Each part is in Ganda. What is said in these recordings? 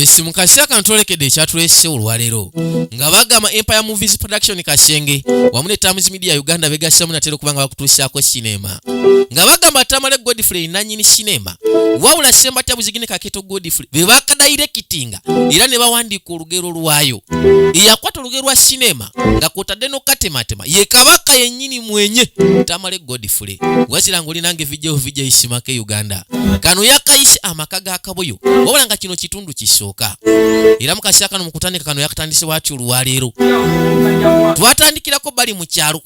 Yes, mukasi akantolekedde ekyatulese olwaleero nga bagamba Empire Movies Production Kasenge wamu ne Times Media Uganda begasamu natera kubanga bakutuusaako sinema nga bagamba Tamale Godfrey nanyini sinema wawula Ssembatya Buzigine Kaketo Godfrey be bakadairekitinga era ne bawandiika olugero lwayo eyakwata olugero lwa sinema nga kwotadde n'okatematema ye kabaka yennyini mwenye Tamale Godfrey waziranga oli nange vijjo isimake Uganda kano yakayise amaka ga kaboyo wabula nga kino kitundu kisooka era mukasi akano mukutandika kano yakatandise bwatyo olwaleero twatandikirako bali mu kyalo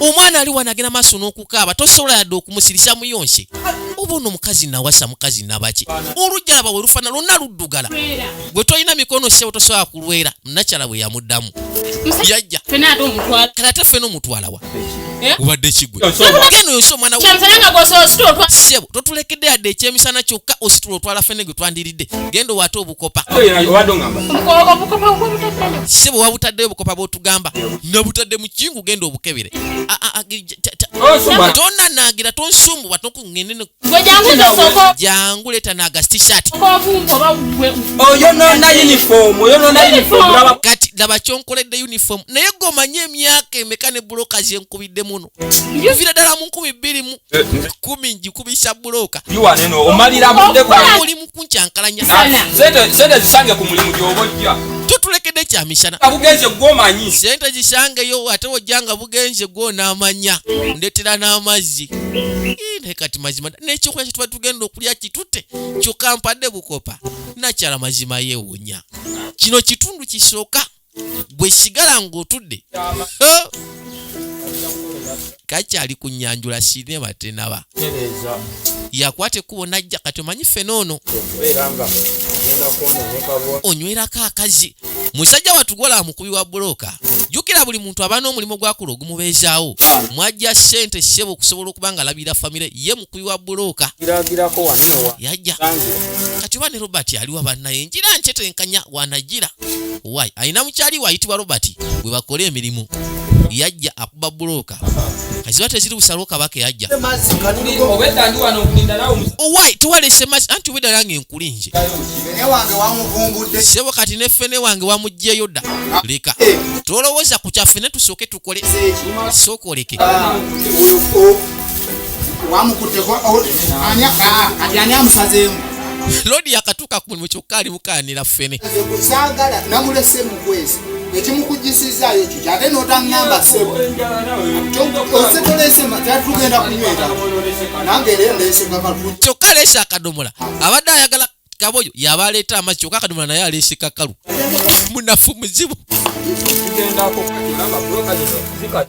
omwana ali wanagenda maaso n'okukaaba tosobola yadde okumusirisa muyonse oba ono mukazi nawasa mukazi nabaki olujjalaba we lufaana lwonna luddugala bwe tolina mikono sebo tosobola kulwera nakyala bwe yamuddamu yajja kanate fena omutwalawa ubadde kigwe geno yonse omwana sebo totulekedde yadde ekyemisana kyokka ositula otwala fene gwe twandiridde genda owate obukopa sebo wabutaddeyo obukopa bwotugamba nabutadde mu kingu genda obukebere tonanagira tonsumbuwa tokuŋŋenene jangu leeta naga t-shirt kati laba kyonkoledde uniform naye gomanye emyaka emeka ne buloka zenkubidde muno vira ddala mu 2010 ngikubisa buloka oli mukunkyankalanya sente zisange ku mulimu gy'obojja totulekedde kyamisana bugenze gwomanyi sente zisangeyo ate wojjanga bugenze gw'onaamanya ndetera n'amazzi naye kati mazima n'ekyokulya kye tuba tugenda okulya kitute kyokka mpadde bukopa nakyala mazima yeewonya kino kitundu kisooka bwe sigala ng'otudde kakyali ku nnyanjula sinema tenaba yakwata ekkubo najja kati omanyi ffene ono onywerako akazi musajja watugola mukubi wa buloka jjukira buli muntu aba n'omulimu gwakola ogumubeezaawo mwajja ssente ssebo okusobola okuba nga alabira famire ye mukubi wa buloka yajja kati oba ne Robert aliwa bannaye njira ncetenkanya wanagira wai alina mukyali wayitibwa Robert bwe bakola emirimu yajja akuba buloka kaziba teziri busalo kabaka yajja owai tuwalese masi anti obwedda lange enkulinje sebo kati ne ffene wange wamugjeyo dda leka tolowooza ku kyaffe ne tusooke tukole sooka oleke lodi yakatuuka ku mulimu kyokka ali bukaanira ffene ekimukujisizaayo ekyo kyate n'otangamba sebo osetolese tatugenda kunywera nange era ndeese kakalu kyokka aleese akadomola abadde ayagala kaboyo yaba aleeta amazzi kyokka akadomola naye aleese kakalu munafu muzibu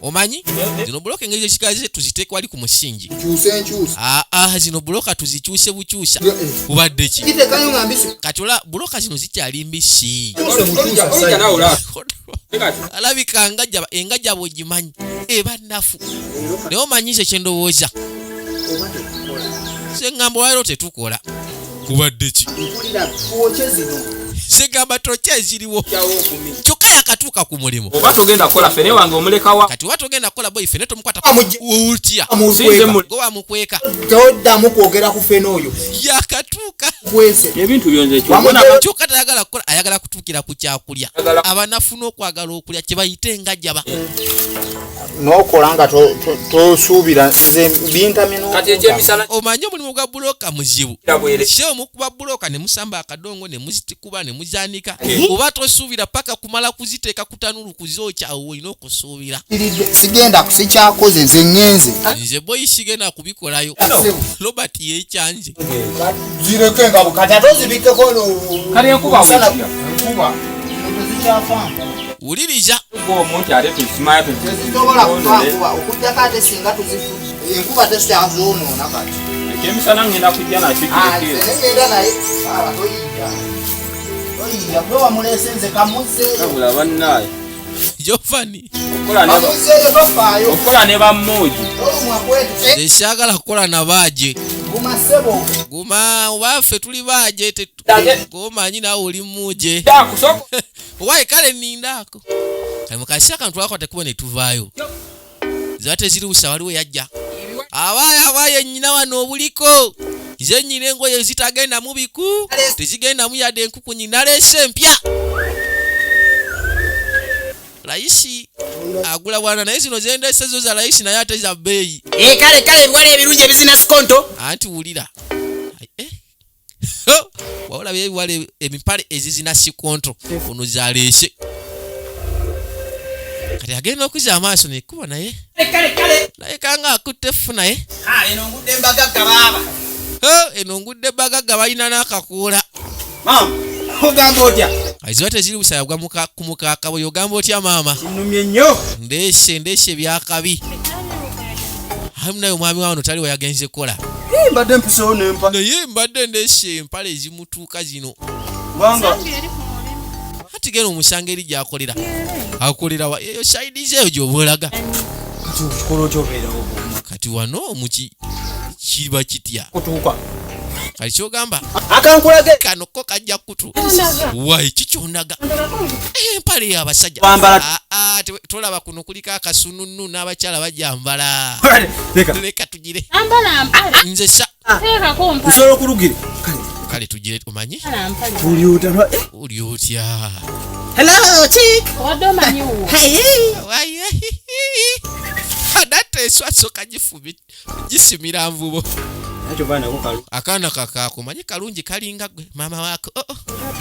omanyi zino buloka engeri zekikaze tuziteeka wali ku musingi zino buloka tuzikyuse bukyusa ubadde ki kati ola buloka zino zikyali mbisi alabika engajja bwogimanyi eba nafu naye omanyize kyendowooza sengamba olwaleero tetukola kubadde ki segamba tocha eziriwo kyokka yakatuuka ku mulimu oba togenda kukola fene wange omulekawa kati oba togenda kukola boyi fene tomukwata utya go wamukweka toddamu kwogera ku fene oyo yakatuuka ebintu byonze kyokka tayagala kukola ayagala kutuukira ku kyakulya abanafu n'okwagala okulya kye bayita engajjaba n'okola nga tosuubira nze bintamino kati ekyemisana omanye omulimu gwa buloka muzibu seo mukuba buloka ne musamba akadongo ne muzitikuba ne muzaanika oba tosuubira paka kumala kuziteeka ku tanulu kuzookya awo olina okusuubira sigenda kusikyakoze nze ŋŋenze nze boyi sigenda kubikolayo Robert yeekyanje zireke nga bukati ate ozibikeko kale enkuba tezikyafamu wuliriza omuntu ate tusimayo tezitobola kutwakuba okuddako ate singa tuzifuza enkuba tesyazonoona kati ekyemisana ngenda kujja nakigenda naye toyinja gwe wamuleese nze kamuzzeeyo abula bannaye Jofani kamuzzeeyo tofaayo okola ne bammuugi nze syagala kukola na baaje guma ssebo guma obaffe tuli baaje gomanyi naawe oli muuje owaye kale nnindaako kale mukasi akantu ako tekuba ne tuvaayo ziba teziri busa waliwo yajja abaaye nnyina wano obuliko nze nyina engoye ezitagenda mu biku tezigenda mu yadde enkuku nyinaleese empya layisi agula bwana naye zino zendesezo za layisi naye ate za bbeeyi kale ebiwala ebirungi ebizina sikonto anti wulira wawula byebiwala emipale ezizina sikonto ono zaleese kati agenda okuza amaaso nekkuba naye naye kanga akutte effu naye eno ngudde embagagga baaba eno ngudde bagagga balina n'akakuula ogamba otya aiziba teziri busaya gwa ku mukakaboyo ogamba otya maama kinumye nnyo ndeese byakabi naye omwami wano tali weyagenze kukola mbadde mpisewo nempa naye mbadde ndeese empale ezimutuuka zino kubanga ati gena omusanga eri gyakolera akolera wa eyo saidize eyo gy'oba kikola okyobeerawo kati wano muki kiba kitya kutuuka kali kyogamba akankulage kano ko kajja kutu wayi kikyondaga empale y'abasajja tolaba kuno kuliko akasununu n'abakyala bajambala leka tugire nze nsobola okulugire kale tugire omanyi oli otya hello chick adateeswa soka gisimira nvubo akaana kakaako manyi kalungi kalinga gwe maama waako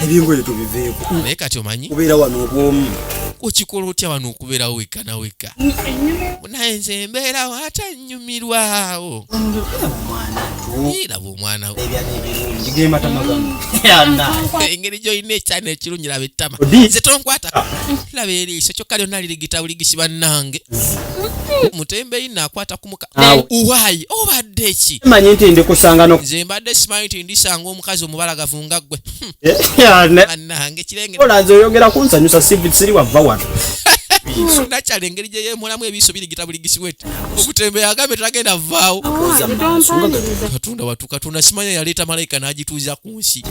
ebyengoye tubiveeko naye kati omanyi kubeera wano obwomu okikola otya wano okubeerawo wekka na wekka naye nze mbeerawo atanyumirwawo iraba omwana engeri gyolina ekyana ekirungi laba ettama nze tonkwata laba eriiso kyokka lyonna lirigita buligisi bannange mutembeyi naakwata kumuka waayi obadde eki manyi nti ndikusangano nze mbadde simanyi nti ndisanga omukazi omubalagavu nga ggwe bannange kirengera olanze oyogera kunsanyusa siri wava wano nakyala engeri gye yeemulamu ebiiso birigita buligisi wete omutembeyi agambe tagenda vaawo katonda watu katonda simanyi yaleeta malayika n'agituuza ku nsi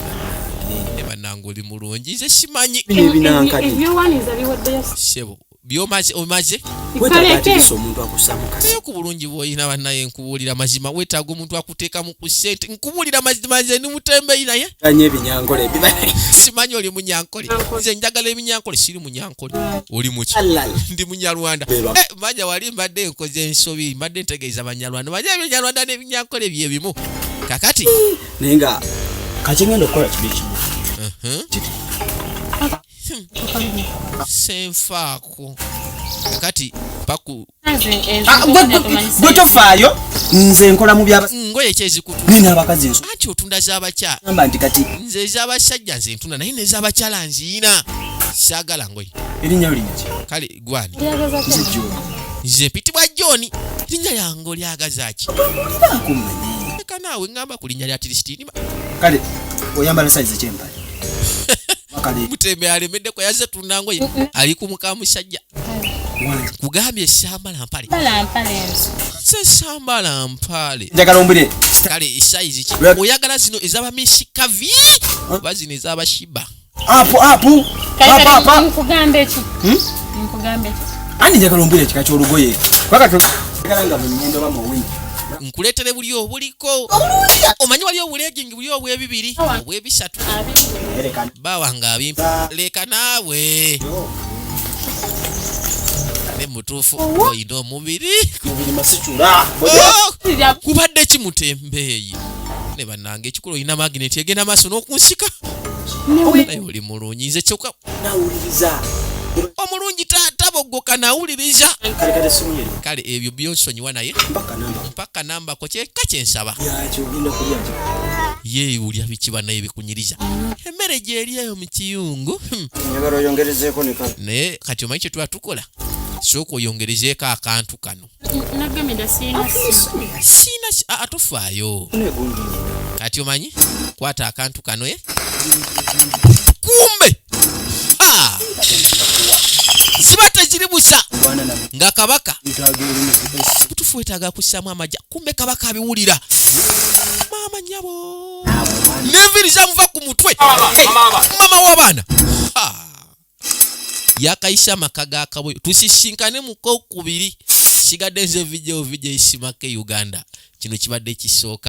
bannange oli mulungi nze simanyi sebo byomaze omaze omuntu akusamuka naye ku bulungi bw'olina bannaye nkubuulira mazima weetaaga omuntu akuteekamu ku ssente nkubuulira mazima nze ndi mutembeyi naye anye ebinyankole ebibala simanyi oli munyankole nze njagala ebinyankole siri munyankole oli muki ndi munyarwanda manya wali mbadde nkoze ensobi mbadde ntegeeza banyarwanda manya ebyenyarwanda n'ebinyankole bye bimu kakati naye nga kakigenda okukola kibi kimu senfaako kakati paku gwe tofaayo nze nkola mu byaba ngoye kyezikutu nina abakazi enso anti otunda z'abakyala amba nti kati nze ez'abasajja nze ntunda naye n'ez'abakyala nziina saagala ngoye erinnya linki kale gwani nze joni nze mpitibwa joni linnya lyange olyagazaaki akumanyi leka naawe ngamba ku linnya lya tirisitiinima kale oyambala saizi kyempale mutembe alemedde kwa yaze tunangoye ali kumuka musajja kugambye sambala mpale se sambala mpale njagala ombire kale size ki oyagala zino ezaba mishikavi bazino ezaba shiba apu nkugambe ki nkugambe ani njagala ombire kika ky'olugoye kwaka njagala nga munyendo bamuwi nkuleetere buli obuliko omanyi wali obulegingi buli obwebibiri obwebisatu bawanga abimpa leka naawe ne mutuufu oyina omubiri kubadde kimutembeeyi ne bannange ekikulu oyina magineti egenda maaso n'okunsika naye oli mulungi nze kyokka omulungi taboggoka nawuliriza kale ebyo byonsonyiwa naye mpaka nambako kyeka kyensaba yeewulya bikiba naye bikunyiriza emmere gyeri eyo mu kiyungu naye kati omanyi kye tuba tukola sooka oyongerezeeko akantu kano siina atofaayo kati omanyi kwata akantu kano kumbe ziba teziri busa nga kabaka butufu wetaaga kussaamu amajja kumbe kabaka abiwulira maama nyabo n'enviiri zamuva ku mutwe mama w'abaana yakayisa amaka ga kaboyo tusisinkane mu kokubiri kigadde nze vidiyo isimake Uganda kino kibadde kisooka